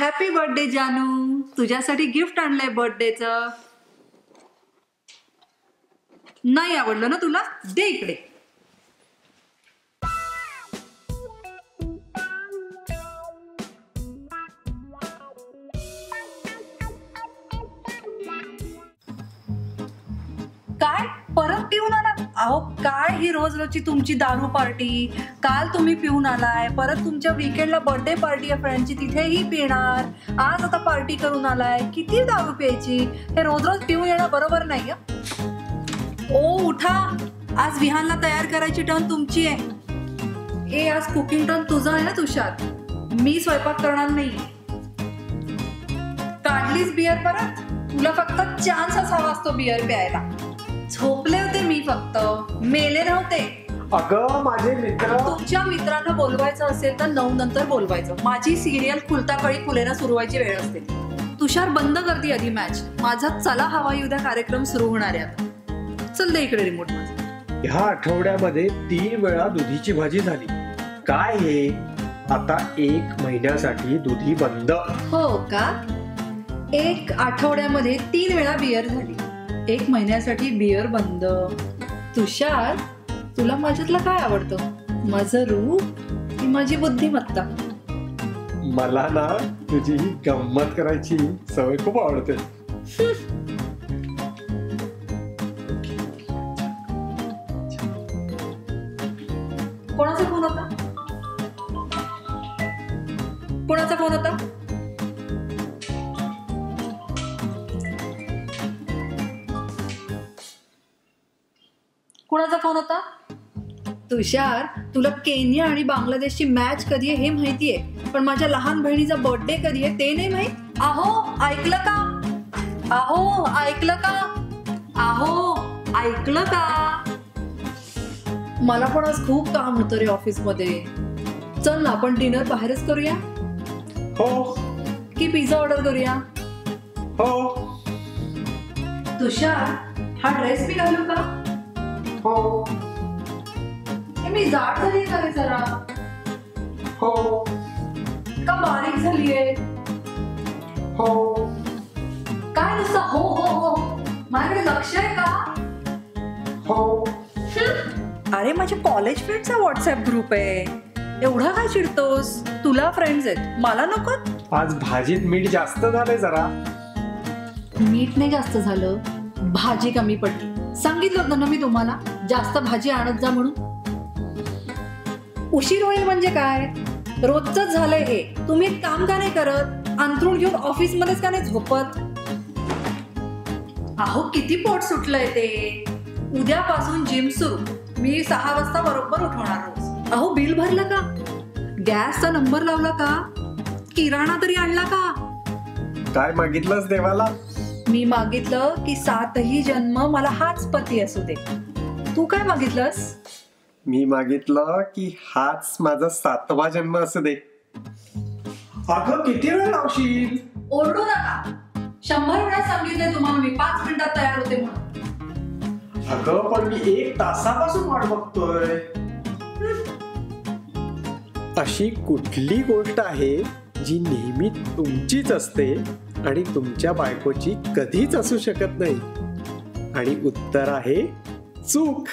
Happy birthday जानू. तुझ्यासाठी gift आणलंय बर्थडेचं. नाही आवडलं ना तुला? दे इकडे. काय परत पिऊन आला? अहो काय ही रोज रोजची तुमची दारू पार्टी. काल तुम्ही पिऊन आलाय, परत तुमच्या वीकेंडला बर्थडे पार्टी आहे फ्रेंडची, तिथेही पिणार. आज आता पार्टी करून आलाय. किती दारू प्यायची? हे रोज रोज पिऊन येणं बरोबर नाही. ओ उठा, आज विहानला तयार करायची टर्न तुमची आहे. ए आज कुकिंग टर्न तुझं आहे ना तुषार. मी स्वयंपाक करणार नाही. काढलीस बियर परत? तुला फक्त चान्सच हवा असतो बियर प्यायला. झोपले होते मी, फक्त मेले नव्हते. अगं माझे मित्र. तुमच्या मित्रांना बोलवायचं असेल तर 9 नंतर बोलवायचं. माझी सिरियल खुलता कळी खुलेना सुरू व्हायची वेळ असते. तुषार बंद करते आधी मॅच. माझा चला हवा येऊ द्या कार्यक्रम सुरू होणार आहे आता. चल दे इकडे रिमोट माझा. ह्या आठवड्यामध्ये 3 वेळा दुधीची भाजी झाली. काय हे? आता 1 महिन्यासाठी दुधी बंद. हो का? 1 आठवड्यामध्ये 3 वेळा बियर झाली. 1 महिन्यासाठी बियर बंद. तुषार तुला माझ्यातलं काय आवडतं? माझं रूप की माझी बुद्धिमत्ता? मला ना तुझी ही गंमत करायची सवय खूप आवडते. कोणाचा फोन होता? कोणाचा फोन होता? कोणाचा फोन होता? तुषार तुला केनिया आणि बांगलादेशची मॅच कधी आहे हे माहितीये, पण माझ्या लहान बहिणीचा बर्थडे कधी आहे ते नाही माहित. अहो ऐकलं का? अहो ऐकलं का? अहो ऐकलं का? मला पण आज खूप काम होतं रे ऑफिस मध्ये. चल ना आपण डिनर बाहेरच करूया. हो. की पिझ्झा ऑर्डर करूया? हो. तुषार हा ड्रेस मी घालू का? हो. मी जाड झालीये का रे जरा? हो. का बारीक झालीये? हो. काय नुसतं हो हो हो? माझ्याकडे लक्ष आहे का? हो. अरे माझ्या कॉलेज फ्रेंडचा व्हॉट्सअप ग्रुप आहे. एवढा काय चिडतोस? तुला फ्रेंड्स आहेत, मला नको. आज भाजीत मीठ जास्त झालंय जरा. मीठ नाही जास्त झालं, भाजी कमी पडली. सांगितलं होतं ना मी तुम्हाला जास्त भाजी आणत जा म्हणून. उशीर होईल म्हणजे काय? रोजच झालंय हे. तुम्ही एक काम का नाही करत? अंथरूण घेऊन ऑफिस मध्येच का नाही झोपत? अहो किती पोट सुटलंय ते. उद्यापासून जिम सुरू. मी 6 वाजता बरोबर उठवणार रोज. अहो बिल भरलं का? गॅसचा नंबर लावला का? किराणा तरी आणला का? काय मागितलंस देवाला? मी मागितलं की 7ही जन्म मला हाच पती असू दे. तू काय मागितलंस? मी मागितलं की हाच माझा 7वा जन्म असू दे. अगं किती वेळ लावशील? ओरडू नका. 100 वेळा सांगितलंय तुम्हाला मी 5 मिनिटात तयार होते म्हणून. अगं पण मी 1 तासापासून वाट बघतोय. अशी कुठली गोष्ट आहे जी नेहमी तुमचीच असते आणि तुमच्या बायकोची कधीच असू शकत नाही? आणि उत्तर आहे चूक.